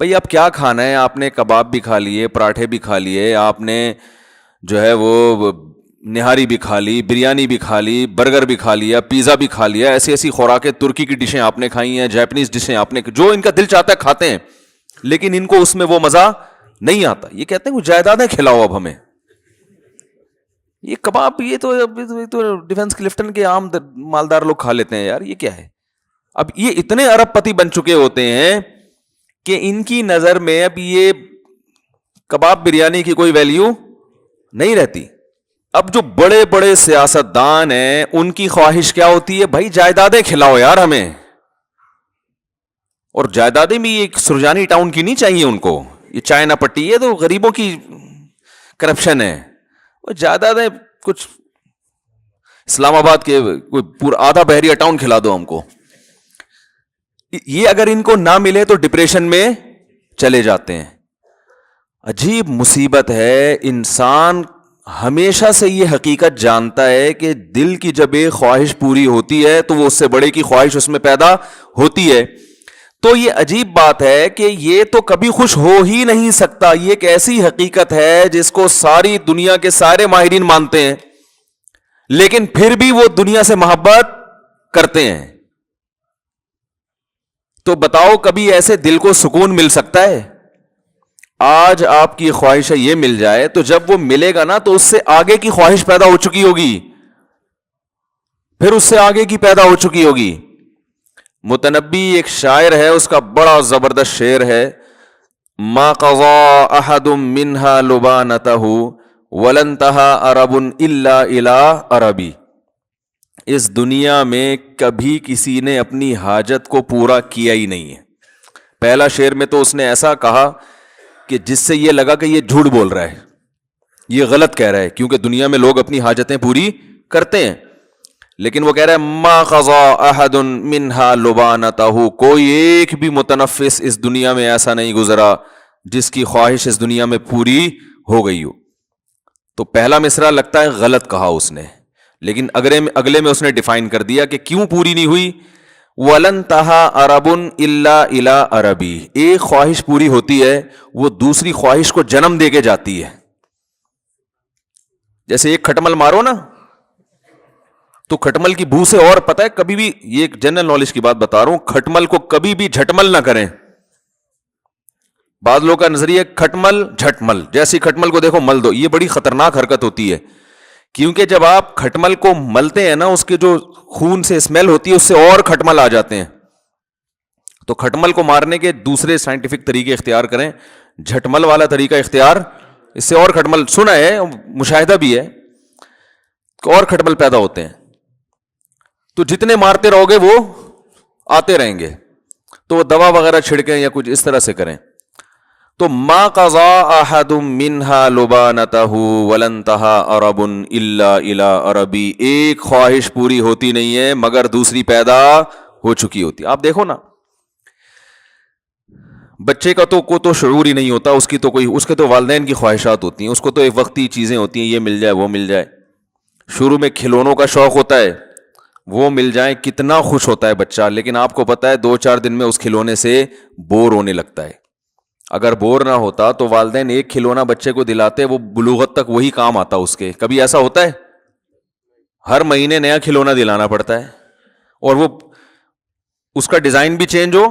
بھئی اب کیا کھانا ہے؟ آپ نے کباب بھی کھا لیے, پراٹھے بھی کھا لیے, آپ نے جو ہے وہ نہاری بھی کھا لی, بریانی بھی کھا لی, برگر بھی کھا لیا, پیزا بھی کھا لیا, ایسی ایسی خوراکیں, ترکی کی ڈشیں آپ نے کھائی ہیں, جاپنیز ڈشیں آپ نے, جو ان کا دل چاہتا ہے کھاتے ہیں, لیکن ان کو اس میں وہ مزہ نہیں آتا. یہ کہتے ہیں وہ جائیدادیں کھلاؤ اب ہمیں. یہ کباب یہ تو ڈیفنس کلفٹن کے عام مالدار لوگ کھا لیتے ہیں یار, یہ کیا ہے؟ اب یہ اتنے ارب پتی بن چکے ہوتے ہیں کہ ان کی نظر میں اب یہ کباب بریانی کی کوئی ویلیو نہیں رہتی. اب جو بڑے بڑے سیاستدان ہیں ان کی خواہش کیا ہوتی ہے؟ بھائی جائیدادیں کھلاؤ یار ہمیں. اور جائیدادیں بھی ایک سرجانی ٹاؤن کی نہیں چاہیے ان کو, یہ چائنا پٹی ہے تو غریبوں کی کرپشن ہے. وہ جائیدادیں کچھ اسلام آباد کے کوئی پورا آدھا بحریہ ٹاؤن کھلا دو ہم کو. یہ اگر ان کو نہ ملے تو ڈپریشن میں چلے جاتے ہیں. عجیب مصیبت ہے. انسان ہمیشہ سے یہ حقیقت جانتا ہے کہ دل کی جب ایک خواہش پوری ہوتی ہے تو وہ اس سے بڑے کی خواہش اس میں پیدا ہوتی ہے. تو یہ عجیب بات ہے کہ یہ تو کبھی خوش ہو ہی نہیں سکتا. یہ ایک ایسی حقیقت ہے جس کو ساری دنیا کے سارے ماہرین مانتے ہیں, لیکن پھر بھی وہ دنیا سے محبت کرتے ہیں. تو بتاؤ کبھی ایسے دل کو سکون مل سکتا ہے؟ آج آپ کی خواہش یہ مل جائے تو جب وہ ملے گا نا تو اس سے آگے کی خواہش پیدا ہو چکی ہوگی, پھر اس سے آگے کی پیدا ہو چکی ہوگی. متنبی ایک شاعر ہے, اس کا بڑا زبردست شعر ہے, ما قضا احد منها لبانته ولنتهى عرب الا الى عربی. اس دنیا میں کبھی کسی نے اپنی حاجت کو پورا کیا ہی نہیں ہے. پہلا شعر میں تو اس نے ایسا کہا کہ جس سے یہ لگا کہ یہ جھوٹ بول رہا ہے, یہ غلط کہہ رہا ہے, کیونکہ دنیا میں لوگ اپنی حاجتیں پوری کرتے ہیں. لیکن وہ کہہ رہا ہے ما قضا احد منها لبانته, کوئی ایک بھی متنفس اس دنیا میں ایسا نہیں گزرا جس کی خواہش اس دنیا میں پوری ہو گئی ہو. تو پہلا مصرع لگتا ہے غلط کہا اس نے, لیکن اگلے میں اس نے ڈیفائن کر دیا کہ کیوں پوری نہیں ہوئی. وَلَن تَهَا عَرَبٌ إِلَّا إِلَىٰ عَرَبِي, ایک خواہش پوری ہوتی ہے وہ دوسری خواہش کو جنم دے کے جاتی ہے. جیسے ایک کھٹمل مارو نا تو کھٹمل کی بو سے, اور پتہ ہے کبھی بھی, یہ ایک جنرل نالج کی بات بتا رہا ہوں, کھٹمل کو کبھی بھی جھٹمل نہ کریں. بعض لوگوں کا نظریہ کھٹمل جھٹمل, جیسی کھٹمل کو دیکھو مل دو, یہ بڑی خطرناک حرکت ہوتی ہے. کیونکہ جب آپ کھٹمل کو ملتے ہیں نا, اس کے جو خون سے اسمیل ہوتی ہے اس سے اور کھٹمل آ جاتے ہیں. تو کھٹمل کو مارنے کے دوسرے سائنٹیفک طریقے اختیار کریں, جھٹمل والا طریقہ اختیار, اس سے اور کھٹمل, سنا ہے مشاہدہ بھی ہے, اور کھٹمل پیدا ہوتے ہیں. تو جتنے مارتے رہو گے وہ آتے رہیں گے. تو وہ دوا وغیرہ چھڑکیں یا کچھ اس طرح سے کریں. تو ما قضا احد منها لبانته ولنتها عرب الا الى عربی, ایک خواہش پوری ہوتی نہیں ہے مگر دوسری پیدا ہو چکی ہوتی. آپ دیکھو نا, بچے کا تو شعور ہی نہیں ہوتا, اس کے تو والدین کی خواہشات ہوتی ہیں, اس کو تو ایک وقتی چیزیں ہوتی ہیں, یہ مل جائے وہ مل جائے. شروع میں کھلونوں کا شوق ہوتا ہے, وہ مل جائیں کتنا خوش ہوتا ہے بچہ, لیکن آپ کو پتا ہے 2-4 دن میں اس کھلونے سے بور ہونے لگتا ہے. اگر بور نہ ہوتا تو والدین ایک کھلونا بچے کو دلاتے, وہ بلوغت تک وہی کام آتا اس کے. کبھی ایسا ہوتا ہے؟ ہر مہینے نیا کھلونا دلانا پڑتا ہے, اور وہ اس کا ڈیزائن بھی چینج ہو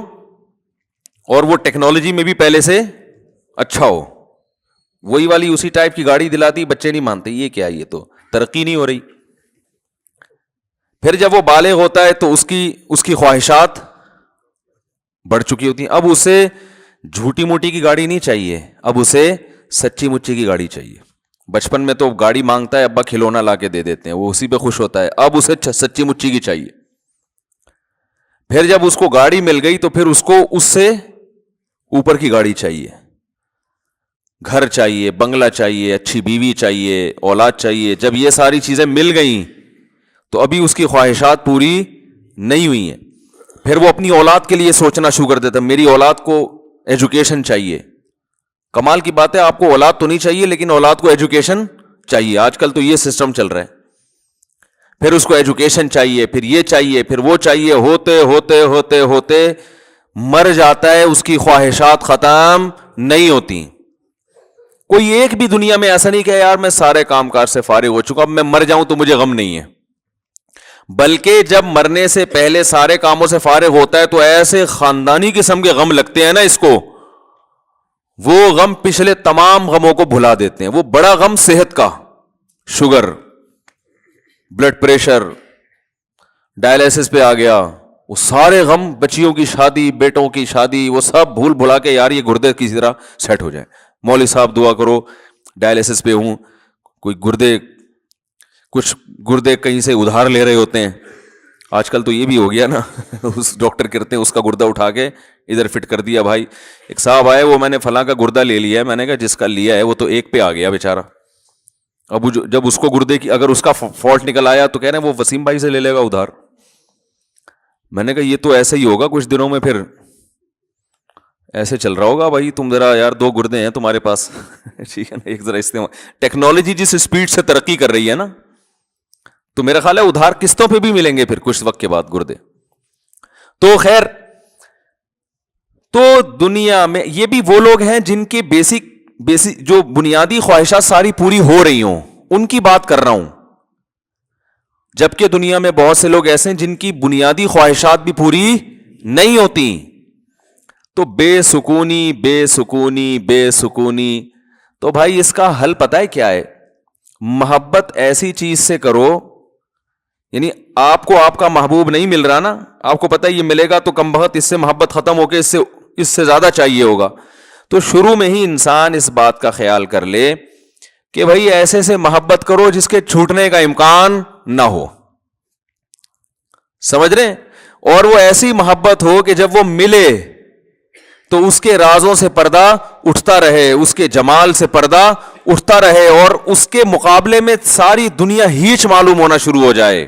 اور وہ ٹیکنالوجی میں بھی پہلے سے اچھا ہو. وہی والی اسی ٹائپ کی گاڑی دلاتی, بچے نہیں مانتے, یہ کیا, یہ تو ترقی نہیں ہو رہی. پھر جب وہ بالغ ہوتا ہے تو اس کی خواہشات بڑھ چکی ہوتی ہیں. اب اسے جھوٹی موٹی کی گاڑی نہیں چاہیے, اب اسے سچی مچی کی گاڑی چاہیے. بچپن میں تو گاڑی مانگتا ہے, ابا کھلونا لا کے دے دیتے ہیں, وہ اسی پہ خوش ہوتا ہے. اب اسے سچی مچی کی چاہیے. پھر جب اس کو گاڑی مل گئی تو پھر اس کو اس سے اوپر کی گاڑی چاہیے, گھر چاہیے, بنگلہ چاہیے, اچھی بیوی چاہیے, اولاد چاہیے. جب یہ ساری چیزیں مل گئیں تو ابھی اس کی خواہشات پوری نہیں ہوئی ہیں. پھر وہ اپنی اولاد کے لیے سوچنا شروع کر دیتا, میری اولاد کو ایجوکیشن چاہیے. کمال کی بات ہے, آپ کو اولاد تو نہیں چاہیے لیکن اولاد کو ایجوکیشن چاہیے. آج کل تو یہ سسٹم چل رہا ہے. پھر اس کو ایجوکیشن چاہیے, پھر یہ چاہیے, پھر وہ چاہیے, ہوتے ہوتے ہوتے ہوتے مر جاتا ہے اس کی خواہشات ختم نہیں ہوتی. کوئی ایک بھی دنیا میں ایسا نہیں کہ یار میں سارے کام کاج سے فارغ ہو چکا اب میں مر جاؤں تو مجھے غم نہیں ہے. بلکہ جب مرنے سے پہلے سارے کاموں سے فارغ ہوتا ہے تو ایسے خاندانی قسم کے غم لگتے ہیں نا اس کو, وہ غم پچھلے تمام غموں کو بھلا دیتے ہیں. وہ بڑا غم صحت کا, شوگر, بلڈ پریشر, ڈائلیسس پہ آ گیا, وہ سارے غم, بچیوں کی شادی, بیٹوں کی شادی, وہ سب بھول بھلا کے یار یہ گردے کسی طرح سیٹ ہو جائے. مولوی صاحب دعا کرو ڈائلیسس پہ ہوں, کوئی کچھ گردے کہیں سے ادھار لے رہے ہوتے ہیں. آج کل تو یہ بھی ہو گیا نا اس ڈاکٹر کرتے ہیں اس کا گردہ اٹھا کے ادھر فٹ کر دیا. بھائی ایک صاحب آئے, وہ میں نے فلاں کا گردہ لے لیا ہے. میں نے کہا جس کا لیا ہے وہ تو ایک پہ آ گیا بیچارہ. اب جب اس کو گردے کی اگر اس کا فالٹ نکل آیا تو کہہ رہے ہیں وہ وسیم بھائی سے لے لے گا ادھار. میں نے کہا یہ تو ایسے ہی ہوگا کچھ دنوں میں, پھر ایسے چل رہا ہوگا. بھائی تم ذرا یار 2 گردے ہیں تمہارے پاس ٹھیک ہے نا, ایک ذرا استعمال. ٹیکنالوجی جس اسپیڈ سے ترقی کر رہی ہے نا, تو میرا خیال ہے ادھار قسطوں پہ بھی ملیں گے پھر کچھ وقت کے بعد گردے. تو خیر, تو دنیا میں یہ بھی وہ لوگ ہیں جن کے بیسک جو بنیادی خواہشات ساری پوری ہو رہی ہوں, ان کی بات کر رہا ہوں. جبکہ دنیا میں بہت سے لوگ ایسے ہیں جن کی بنیادی خواہشات بھی پوری نہیں ہوتی. تو بے سکونی بے سکونی بے سکونی. تو بھائی اس کا حل پتہ ہے کیا ہے؟ محبت ایسی چیز سے کرو, یعنی آپ کو آپ کا محبوب نہیں مل رہا نا, آپ کو پتہ ہے یہ ملے گا تو کم بخت اس سے محبت ختم ہو کے اس سے زیادہ چاہیے ہوگا. تو شروع میں ہی انسان اس بات کا خیال کر لے کہ بھائی ایسے سے محبت کرو جس کے چھوٹنے کا امکان نہ ہو. سمجھ رہے ہیں؟ اور وہ ایسی محبت ہو کہ جب وہ ملے تو اس کے رازوں سے پردہ اٹھتا رہے, اس کے جمال سے پردہ اٹھتا رہے, اور اس کے مقابلے میں ساری دنیا ہیچ معلوم ہونا شروع ہو جائے.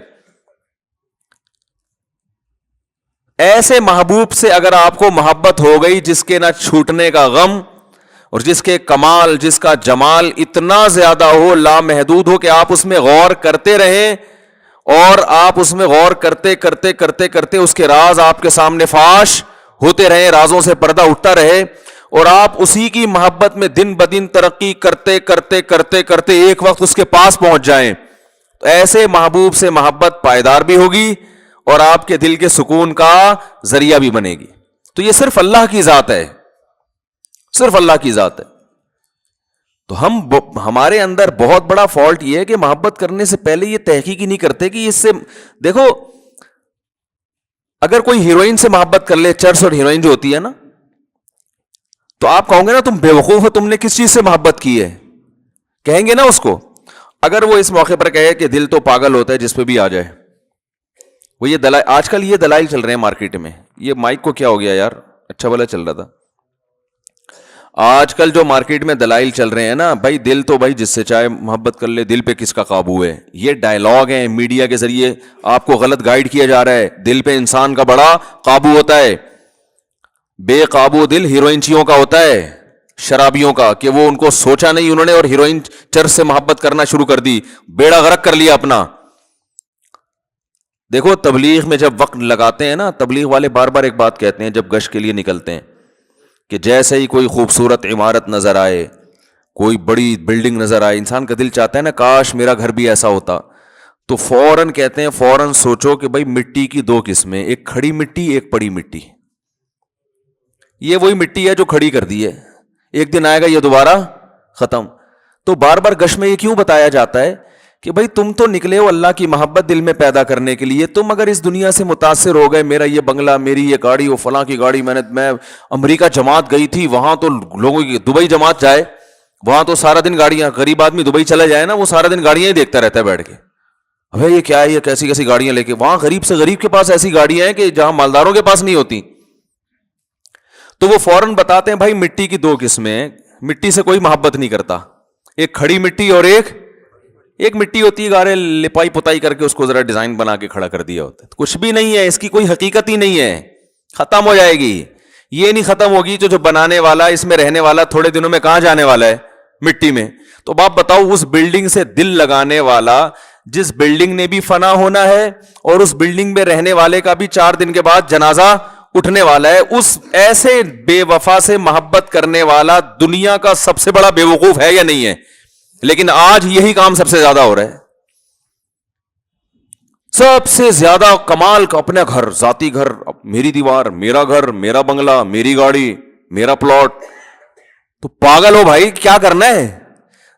ایسے محبوب سے اگر آپ کو محبت ہو گئی جس کے نہ چھوٹنے کا غم, اور جس کے کمال, جس کا جمال اتنا زیادہ ہو, لامحدود ہو, کہ آپ اس میں غور کرتے رہیں, اور آپ اس میں غور کرتے کرتے کرتے کرتے اس کے راز آپ کے سامنے فاش ہوتے رہیں, رازوں سے پردہ اٹھتا رہے, اور آپ اسی کی محبت میں دن بدن ترقی کرتے کرتے کرتے کرتے ایک وقت اس کے پاس پہنچ جائیں, تو ایسے محبوب سے محبت پائیدار بھی ہوگی اور آپ کے دل کے سکون کا ذریعہ بھی بنے گی. تو یہ صرف اللہ کی ذات ہے, صرف اللہ کی ذات ہے. تو ہمارے اندر بہت بڑا فالٹ یہ ہے کہ محبت کرنے سے پہلے یہ تحقیق ہی نہیں کرتے کہ اس سے, دیکھو اگر کوئی ہیروئن سے محبت کر لے, چرس اور ہیروئن جو ہوتی ہے نا, تو آپ کہو گے نا تم بے وقوف ہو, تم نے کس چیز سے محبت کی ہے, کہیں گے نا اس کو. اگر وہ اس موقع پر کہے کہ دل تو پاگل ہوتا ہے جس پہ بھی آ جائے, وہ یہ دلائل, آج کل یہ دلائل چل رہے ہیں مارکیٹ میں. یہ مائک کو کیا ہو گیا یار, اچھا بھلا چل رہا تھا. آج کل جو مارکیٹ میں دلائل چل رہے ہیں نا, بھائی دل تو بھائی جس سے چاہے محبت کر لے, دل پہ کس کا قابو ہے. یہ ڈائلاگ ہیں, میڈیا کے ذریعے آپ کو غلط گائیڈ کیا جا رہا ہے. دل پہ انسان کا بڑا قابو ہوتا ہے. بے قابو دل ہیروئنچیوں کا ہوتا ہے, شرابیوں کا, کہ وہ ان کو سوچا نہیں انہوں نے اور ہیروئن چرس سے محبت کرنا شروع کر دی, بیڑا غرق کر لیا اپنا. دیکھو تبلیغ میں جب وقت لگاتے ہیں نا, تبلیغ والے بار بار ایک بات کہتے ہیں جب گشت کے لیے نکلتے ہیں, کہ جیسے ہی کوئی خوبصورت عمارت نظر آئے, کوئی بڑی بلڈنگ نظر آئے, انسان کا دل چاہتا ہے نا کاش میرا گھر بھی ایسا ہوتا. تو فوراً کہتے ہیں فوراً سوچو کہ بھائی مٹی کی 2 قسمیں, ایک کھڑی مٹی ایک پڑی مٹی. یہ وہی مٹی ہے جو کھڑی کر دی ہے, ایک دن آئے گا یہ دوبارہ ختم. تو بار بار گشت میں یہ کیوں بتایا جاتا ہے کہ بھائی تم تو نکلے ہو اللہ کی محبت دل میں پیدا کرنے کے لیے. تم اگر اس دنیا سے متاثر ہو گئے, میرا یہ بنگلہ, میری یہ گاڑی, وہ فلاں کی گاڑی, میں امریکہ جماعت گئی تھی, وہاں تو لوگوں کی, دبئی جماعت جائے وہاں تو سارا دن گاڑیاں, غریب آدمی دبئی چلا جائے نا, وہ سارا دن گاڑیاں ہی دیکھتا رہتا ہے بیٹھ کے. ابھی یہ کیا ہے, یہ کیسی کیسی گاڑیاں لے کے, وہاں غریب سے غریب کے پاس ایسی گاڑیاں ہیں کہ جہاں مالداروں کے پاس نہیں ہوتی. تو وہ فوراً بتاتے ہیں بھائی مٹی کی 2 قسمیں, مٹی سے کوئی محبت نہیں کرتا, ایک کھڑی مٹی اور ایک مٹی ہوتی ہے گارے لپائی پتائی کر کے اس کو ذرا ڈیزائن بنا کے کھڑا کر دیا ہوتا ہے. کچھ بھی نہیں ہے, اس کی کوئی حقیقت ہی نہیں ہے, ختم ہو جائے گی. یہ نہیں ختم ہوگی تو جو بنانے والا, اس میں رہنے والا تھوڑے دنوں میں کہاں جانے والا ہے, مٹی میں. تو آپ بتاؤ اس بلڈنگ سے دل لگانے والا, جس بلڈنگ نے بھی فنا ہونا ہے اور اس بلڈنگ میں رہنے والے کا بھی 4 دن کے بعد جنازہ اٹھنے والا ہے. اس ایسے بے وفا سے محبت کرنے والا دنیا کا سب سے بڑا بے وقوف ہے یا نہیں ہے؟ لیکن آج یہی کام سب سے زیادہ ہو رہا ہے. سب سے زیادہ کمال کا اپنا گھر، ذاتی گھر، میری دیوار، میرا گھر، میرا بنگلہ، میری گاڑی، میرا پلاٹ. تو پاگل ہو بھائی، کیا کرنا ہے؟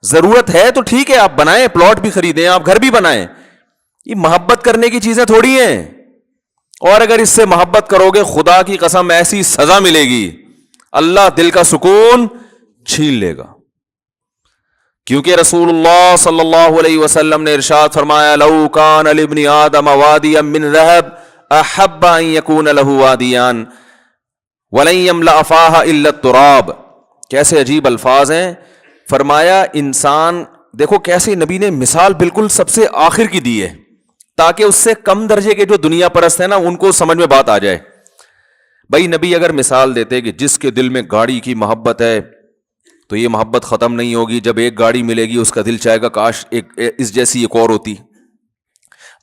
ضرورت ہے تو ٹھیک ہے آپ بنائیں، پلاٹ بھی خریدیں، آپ گھر بھی بنائیں. یہ محبت کرنے کی چیزیں تھوڑی ہیں. اور اگر اس سے محبت کرو گے خدا کی قسم ایسی سزا ملے گی، اللہ دل کا سکون چھین لے گا. کیونکہ رسول اللہ صلی اللہ علیہ وسلم نے ارشاد فرمایا لو کان لابن آدم وادیا من ذهب احب ان يكون له وادیان ولن يملأ فاها الا التراب. کیسے عجیب الفاظ ہیں. فرمایا انسان، دیکھو کیسے نبی نے مثال بالکل سب سے آخر کی دی ہے تاکہ اس سے کم درجے کے جو دنیا پرست ہیں نا ان کو سمجھ میں بات آ جائے. بھائی نبی اگر مثال دیتے کہ جس کے دل میں گاڑی کی محبت ہے تو یہ محبت ختم نہیں ہوگی، جب ایک گاڑی ملے گی اس کا دل چاہے گا کاش اس جیسی ایک اور ہوتی.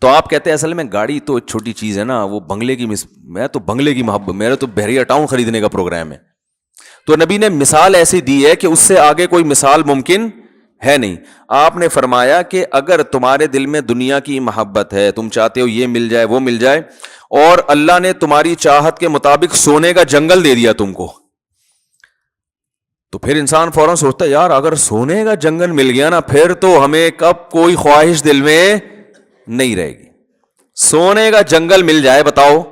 تو آپ کہتے ہیں اصل میں گاڑی تو چھوٹی چیز ہے نا، وہ بنگلے کی میں تو بنگلے کی محبت، میرا تو بحریہ ٹاؤن خریدنے کا پروگرام ہے. تو نبی نے مثال ایسی دی ہے کہ اس سے آگے کوئی مثال ممکن ہے نہیں. آپ نے فرمایا کہ اگر تمہارے دل میں دنیا کی محبت ہے، تم چاہتے ہو یہ مل جائے وہ مل جائے، اور اللہ نے تمہاری چاہت کے مطابق سونے کا جنگل دے دیا تم کو، تو پھر انسان فوراً سوچتا ہے یار اگر سونے کا جنگل مل گیا نا پھر تو ہمیں کب کوئی خواہش دل میں نہیں رہے گی. سونے کا جنگل مل جائے بتاؤ.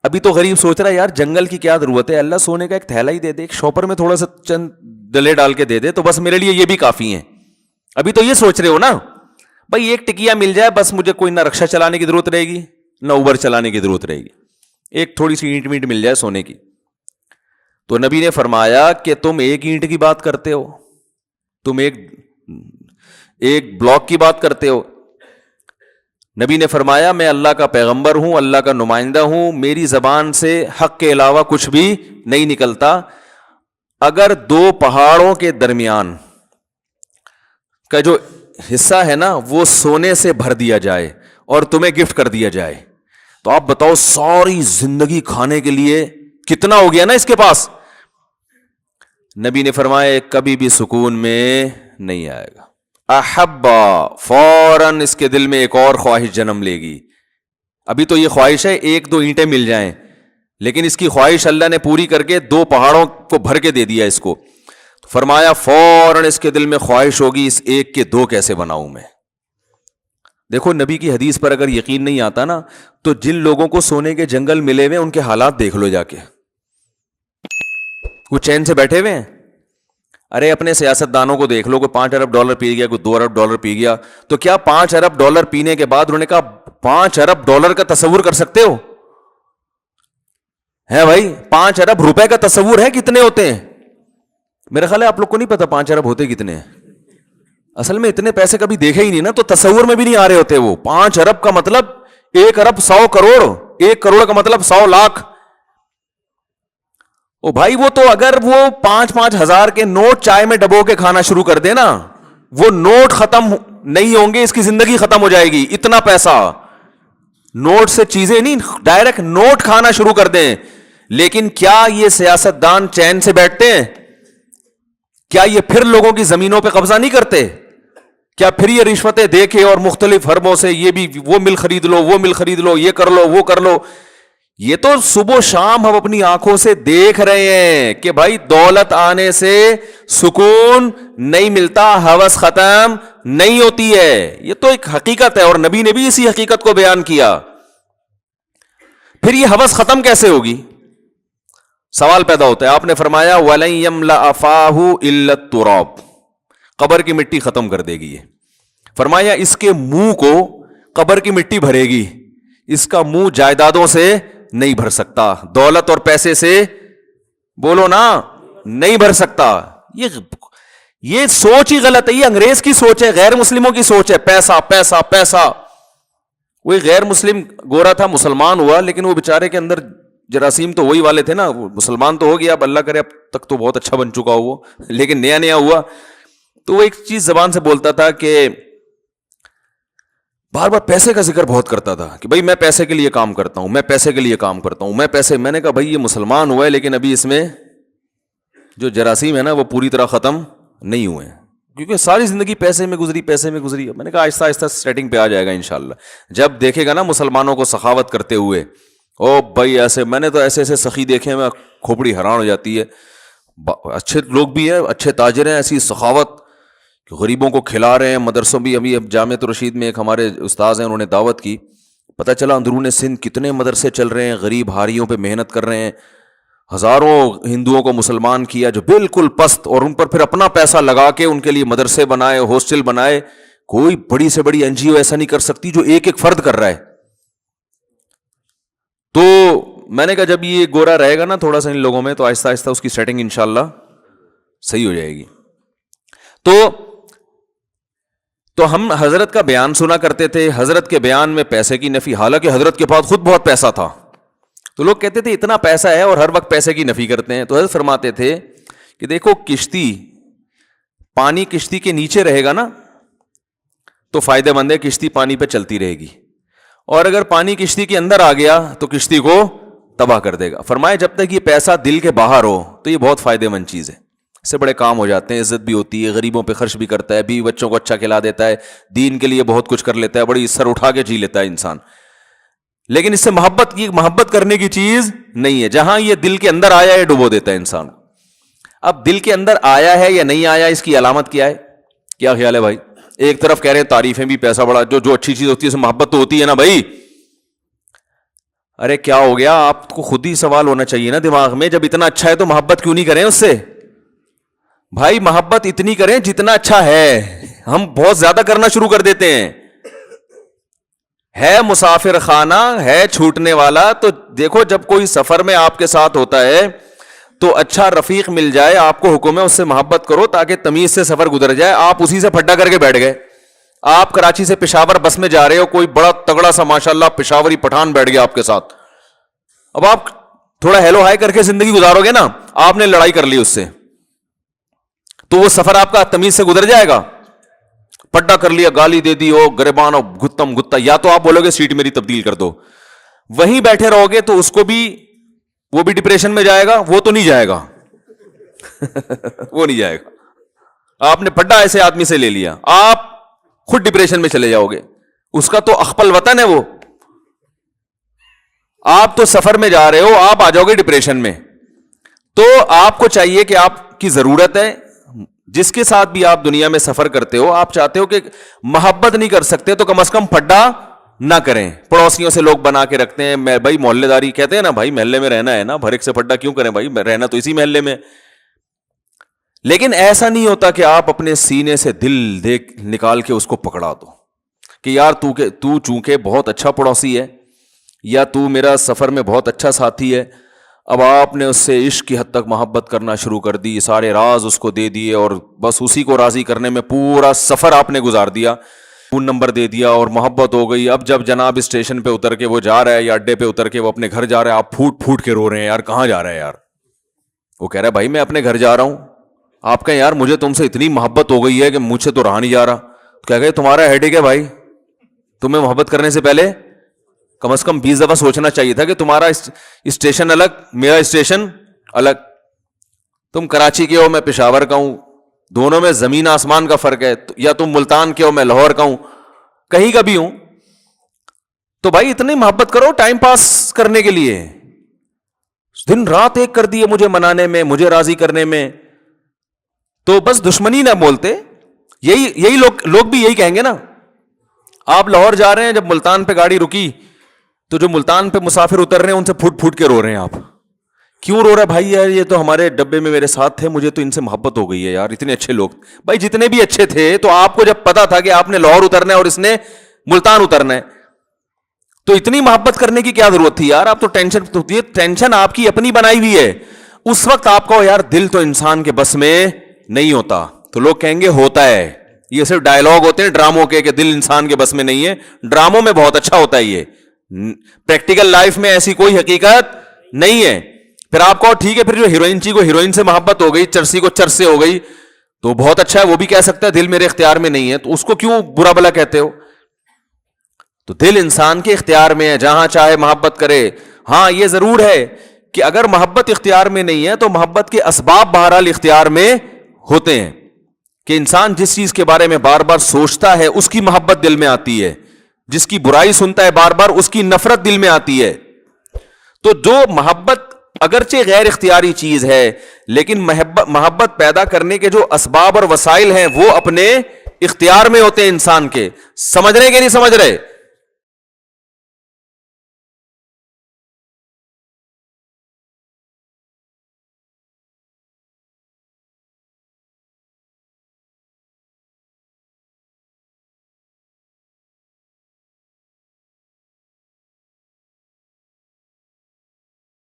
ابھی تو غریب سوچ رہا ہے یار جنگل کی کیا ضرورت ہے، اللہ سونے کا ایک تھیلا ہی دے دے، ایک شاپر میں تھوڑا سا چند ڈلے ڈال کے دے دے تو بس میرے لیے یہ بھی کافی ہیں. ابھی تو یہ سوچ رہے ہو نا بھائی ایک ٹکیا مل جائے بس، مجھے کوئی نہ رکشا چلانے کی ضرورت رہے گی نہ اوبر چلانے کی ضرورت رہے گی، ایک تھوڑی سی اینٹ مل جائے سونے کی. تو نبی نے فرمایا کہ تم ایک اینٹ کی بات کرتے ہو، تم ایک بلاک کی بات کرتے ہو. نبی نے فرمایا میں اللہ کا پیغمبر ہوں، اللہ کا نمائندہ ہوں، میری زبان سے حق کے علاوہ کچھ بھی نہیں نکلتا. اگر دو پہاڑوں کے درمیان کا جو حصہ ہے نا وہ سونے سے بھر دیا جائے اور تمہیں گفٹ کر دیا جائے تو آپ بتاؤ ساری زندگی کھانے کے لیے کتنا ہو گیا نا اس کے پاس. نبی نے فرمایا کبھی بھی سکون میں نہیں آئے گا. احبا فوراً اس کے دل میں ایک اور خواہش جنم لے گی. ابھی تو یہ خواہش ہے ایک دو اینٹیں مل جائیں، لیکن اس کی خواہش اللہ نے پوری کر کے دو پہاڑوں کو بھر کے دے دیا اس کو. فرمایا فوراً اس کے دل میں خواہش ہوگی اس ایک کے دو کیسے بناؤں میں. دیکھو نبی کی حدیث پر اگر یقین نہیں آتا نا تو جن لوگوں کو سونے کے جنگل ملے ہوئے ان کے حالات دیکھ لو جا کے، وہ چین سے بیٹھے ہوئے ہیں. ارے اپنے سیاست دانوں کو دیکھ لو، کوئی $5 ارب پی گیا، کوئی $2 ارب پی گیا، تو کیا $5 ارب پینے کے بعد انہوں نے کہا $5 ارب کا تصور کر سکتے ہو؟ ہے بھائی $5 ارب کا تصور ہے کتنے ہوتے ہیں؟ میرا خیال ہے آپ لوگ کو نہیں پتا 5 ارب ہوتے کتنے ہیں. اصل میں اتنے پیسے کبھی دیکھے ہی نہیں نا تو تصور میں بھی نہیں آ رہے ہوتے. وہ 5 ارب کا مطلب 1 ارب 100 کروڑ، 1 کروڑ کا مطلب 100 لاکھ. او بھائی وہ تو اگر وہ 5-5 ہزار کے نوٹ چائے میں ڈبو کے کھانا شروع کر دے نا وہ نوٹ ختم نہیں ہوں گے، اس کی زندگی ختم ہو جائے گی. اتنا پیسہ نوٹ سے چیزیں نہیں، ڈائریکٹ نوٹ کھانا شروع کر دیں. لیکن کیا یہ سیاست دان چین سے بیٹھتے ہیں؟ کیا یہ پھر لوگوں کی زمینوں پہ قبضہ نہیں کرتے؟ کیا پھر یہ رشوتیں دے کے اور مختلف حربوں سے یہ بھی وہ مل خرید لو، وہ مل خرید لو، یہ کر لو، وہ کر لو؟ یہ تو صبح و شام ہم اپنی آنکھوں سے دیکھ رہے ہیں کہ بھائی دولت آنے سے سکون نہیں ملتا، ہوس ختم نہیں ہوتی ہے. یہ تو ایک حقیقت ہے اور نبی نے بھی اسی حقیقت کو بیان کیا. پھر یہ ہوس ختم کیسے ہوگی؟ سوال پیدا ہوتا ہے. آپ نے فرمایا وَلَن يَمْلَأَ فَاهُ إِلَّا التُّرَابُ، قبر کی مٹی ختم کر دے گی. فرمایا اس کے منہ کو قبر کی مٹی بھرے گی، اس کا منہ جائیدادوں سے نہیں بھر سکتا، دولت اور پیسے سے بولو نا نہیں بھر سکتا. یہ سوچ ہی غلط ہے، یہ انگریز کی سوچ ہے، غیر مسلموں کی سوچ ہے. پیسہ پیسہ پیسہ. وہی غیر مسلم گورا تھا، مسلمان ہوا، لیکن وہ بیچارے کے اندر جراثیم تو وہی والے تھے نا. مسلمان تو ہو گیا، اب اللہ کرے اب تک تو بہت اچھا بن چکا وہ، لیکن نیا نیا ہوا. تو وہ ایک چیز زبان سے بولتا تھا کہ بار بار پیسے کا ذکر بہت کرتا تھا کہ بھائی میں پیسے کے لیے کام کرتا ہوں، میں پیسے کے لیے کام کرتا ہوں، میں نے کہا بھائی یہ مسلمان ہوا ہے لیکن ابھی اس میں جو جراثیم ہے نا وہ پوری طرح ختم نہیں ہوئے ہیں، کیونکہ ساری زندگی پیسے میں گزری. میں نے کہا آہستہ آہستہ سیٹنگ پہ آ جائے گا انشاءاللہ. جب دیکھے گا نا مسلمانوں کو سخاوت کرتے ہوئے، او بھائی ایسے، میں نے تو ایسے ایسے سخی دیکھے میں کھوپڑی حیران ہو جاتی ہے. اچھے لوگ بھی ہیں، اچھے تاجر ہیں، ایسی سخاوت کہ غریبوں کو کھلا رہے ہیں. مدرسوں بھی، ابھی اب جامعۃ الرشید میں ایک ہمارے استاذ ہیں، انہوں نے دعوت کی، پتہ چلا اندرون سندھ کتنے مدرسے چل رہے ہیں، غریب ہاریوں پہ محنت کر رہے ہیں. ہزاروں ہندوؤں کو مسلمان کیا جو بالکل پست، اور ان پر پھر اپنا پیسہ لگا کے ان کے لیے مدرسے بنائے، ہاسٹل بنائے. کوئی بڑی سے بڑی این جی او ایسا نہیں کر سکتی جو ایک ایک فرد کر رہا ہے. تو میں نے کہا جب یہ گورا رہے گا نا تھوڑا سا ان لوگوں میں، تو آہستہ آہستہ اس کی سیٹنگ انشاءاللہ صحیح ہو جائے گی. تو ہم حضرت کا بیان سنا کرتے تھے، حضرت کے بیان میں پیسے کی نفی، حالانکہ حضرت کے پاس خود بہت پیسہ تھا. تو لوگ کہتے تھے اتنا پیسہ ہے اور ہر وقت پیسے کی نفی کرتے ہیں. تو حضرت فرماتے تھے کہ دیکھو کشتی، پانی کشتی کے نیچے رہے گا نا تو فائدہ مند ہے، کشتی پانی پہ چلتی رہے گی، اور اگر پانی کشتی کے اندر آ گیا تو کشتی کو تباہ کر دے گا. فرمایا جب تک یہ پیسہ دل کے باہر ہو تو یہ بہت فائدہ مند چیز ہے، اس سے بڑے کام ہو جاتے ہیں، عزت بھی ہوتی ہے، غریبوں پہ خرچ بھی کرتا ہے، بیوی بچوں کو اچھا کھلا دیتا ہے، دین کے لیے بہت کچھ کر لیتا ہے، بڑی سر اٹھا کے جی لیتا ہے انسان. لیکن اس سے محبت کرنے کی چیز نہیں ہے. جہاں یہ دل کے اندر آیا ہے ڈبو دیتا ہے انسان. اب دل کے اندر آیا ہے یا نہیں آیا، اس کی علامت کیا ہے؟ کیا خیال ہے بھائی؟ ایک طرف کہہ رہے ہیں تعریفیں بھی، پیسہ بڑا، جو اچھی چیز ہوتی ہے اس میں محبت تو ہوتی ہے نا بھائی. ارے کیا ہو گیا؟ آپ کو خود ہی سوال ہونا چاہیے نا دماغ میں، جب اتنا اچھا ہے تو محبت کیوں نہیں کریں اس سے؟ بھائی محبت اتنی کریں جتنا اچھا ہے. ہم بہت زیادہ کرنا شروع کر دیتے ہیں. ہے مسافر خانہ ہے چھوٹنے والا. تو دیکھو جب کوئی سفر میں آپ کے ساتھ ہوتا ہے تو اچھا رفیق مل جائے، آپ کو حکم ہے اس سے محبت کرو تاکہ تمیز سے سفر گزر جائے. آپ اسی سے پھڈا کر کے بیٹھ گئے. آپ کراچی سے پشاور بس میں جا رہے ہو، کوئی بڑا تگڑا سا ماشاءاللہ پشاوری پٹھان بیٹھ گیا آپ کے ساتھ. اب آپ تھوڑا ہیلو ہائی کر کے زندگی گزارو گے نا، آپ نے لڑائی کر لی اس سے، تو وہ سفر آپ کا تمیز سے گزر جائے گا؟ پڈا کر لیا، گالی دے دی، او گریبان، او گتم گتا، یا تو آپ بولو گے سیٹ میری تبدیل کر دو. وہیں بیٹھے رہو گے تو اس کو بھی، وہ بھی ڈپریشن میں جائے گا. وہ تو نہیں جائے گا وہ نہیں جائے گا. آپ نے پڈا ایسے آدمی سے لے لیا، آپ خود ڈپریشن میں چلے جاؤ گے. اس کا تو اخپل وطن ہے وہ. آپ تو سفر میں جا رہے ہو، آپ آ جاؤ گے ڈپریشن میں. تو آپ کو چاہیے کہ آپ کی ضرورت ہے، جس کے ساتھ بھی آپ دنیا میں سفر کرتے ہو، آپ چاہتے ہو کہ محبت نہیں کر سکتے تو کم از کم پھڈا نہ کریں. پڑوسیوں سے لوگ بنا کے رکھتے ہیں، میں بھائی محلے داری کہتے ہیں نا، بھائی محلے میں رہنا ہے نا، بھر ایک سے پھڈا کیوں کریں بھائی، رہنا تو اسی محلے میں. لیکن ایسا نہیں ہوتا کہ آپ اپنے سینے سے دل نکال کے اس کو پکڑا دو کہ یار تو چونکہ بہت اچھا پڑوسی ہے، یا تو میرا سفر میں بہت اچھا ساتھی ہے. اب آپ نے اس سے عشق کی حد تک محبت کرنا شروع کر دی، سارے راز اس کو دے دیے، اور بس اسی کو راضی کرنے میں پورا سفر آپ نے گزار دیا. فون نمبر دے دیا اور محبت ہو گئی. اب جب جناب اسٹیشن پہ اتر کے وہ جا رہا ہے، یا اڈے پہ اتر کے وہ اپنے گھر جا رہا ہے، آپ پھوٹ پھوٹ کے رو رہے ہیں، یار کہاں جا رہا ہے یار؟ وہ کہہ رہا ہے بھائی میں اپنے گھر جا رہا ہوں. آپ کہیں یار مجھے تم سے اتنی محبت ہو گئی ہے کہ مجھ سے تو رہا نہیں جا رہا. کہہ گئے تمہارا ہیڈیک ہے بھائی، تمہیں محبت کرنے سے پہلے کم از کم 20 دفعہ سوچنا چاہیے تھا کہ تمہارا اسٹیشن الگ، میرا اسٹیشن الگ. تم کراچی کے ہو، میں پشاور کا ہوں، دونوں میں زمین آسمان کا فرق ہے. یا تم ملتان کے ہو، میں لاہور کا ہوں، کہیں کا بھی ہوں. تو بھائی اتنی محبت کرو ٹائم پاس کرنے کے لیے. دن رات ایک کر دیے مجھے منانے میں، مجھے راضی کرنے میں. تو بس دشمنی نہ بولتے. یہی لوگ بھی یہی کہیں گے نا. آپ لاہور جا رہے ہیں، جب ملتان پہ گاڑی رکی تو جو ملتان پہ مسافر اتر رہے ہیں ان سے پھوٹ پھوٹ کے رو رہے ہیں. آپ کیوں رو رہے ہیں بھائی؟ یار یہ تو ہمارے ڈبے میں میرے ساتھ تھے، مجھے تو ان سے محبت ہو گئی ہے یار، اتنے اچھے لوگ. بھائی جتنے بھی اچھے تھے، تو آپ کو جب پتا تھا کہ آپ نے لاہور اترنا ہے اور اس نے ملتان اترنا ہے، تو اتنی محبت کرنے کی کیا ضرورت تھی یار؟ آپ تو ٹینشن آپ کی اپنی بنائی ہوئی ہے. اس وقت آپ کو یار دل تو انسان کے بس میں نہیں ہوتا. تو لوگ کہیں گے ہوتا ہے. یہ صرف ڈائلاگ ہوتے ہیں ڈراموں کے کہ دل انسان کے بس میں نہیں ہے. ڈراموں میں بہت اچھا ہوتا ہے یہ، پریکٹیکل لائف میں ایسی کوئی حقیقت نہیں ہے. پھر آپ کو ٹھیک ہے، پھر جو ہیروئن چی کو ہیروئن سے محبت ہو گئی، چرسی کو چرس سے ہو گئی، تو بہت اچھا ہے، وہ بھی کہہ سکتا ہے دل میرے اختیار میں نہیں ہے. تو اس کو کیوں برا بلا کہتے ہو؟ تو دل انسان کے اختیار میں ہے، جہاں چاہے محبت کرے. ہاں یہ ضرور ہے کہ اگر محبت اختیار میں نہیں ہے تو محبت کے اسباب بہرحال اختیار میں ہوتے ہیں، کہ انسان جس چیز کے بارے میں بار بار سوچتا ہے اس کی محبت دل میں آتی ہے، جس کی برائی سنتا ہے بار بار اس کی نفرت دل میں آتی ہے. تو جو محبت اگرچہ غیر اختیاری چیز ہے، لیکن محبت پیدا کرنے کے جو اسباب اور وسائل ہیں وہ اپنے اختیار میں ہوتے ہیں انسان کے. سمجھ رہے کہ نہیں سمجھ رہے؟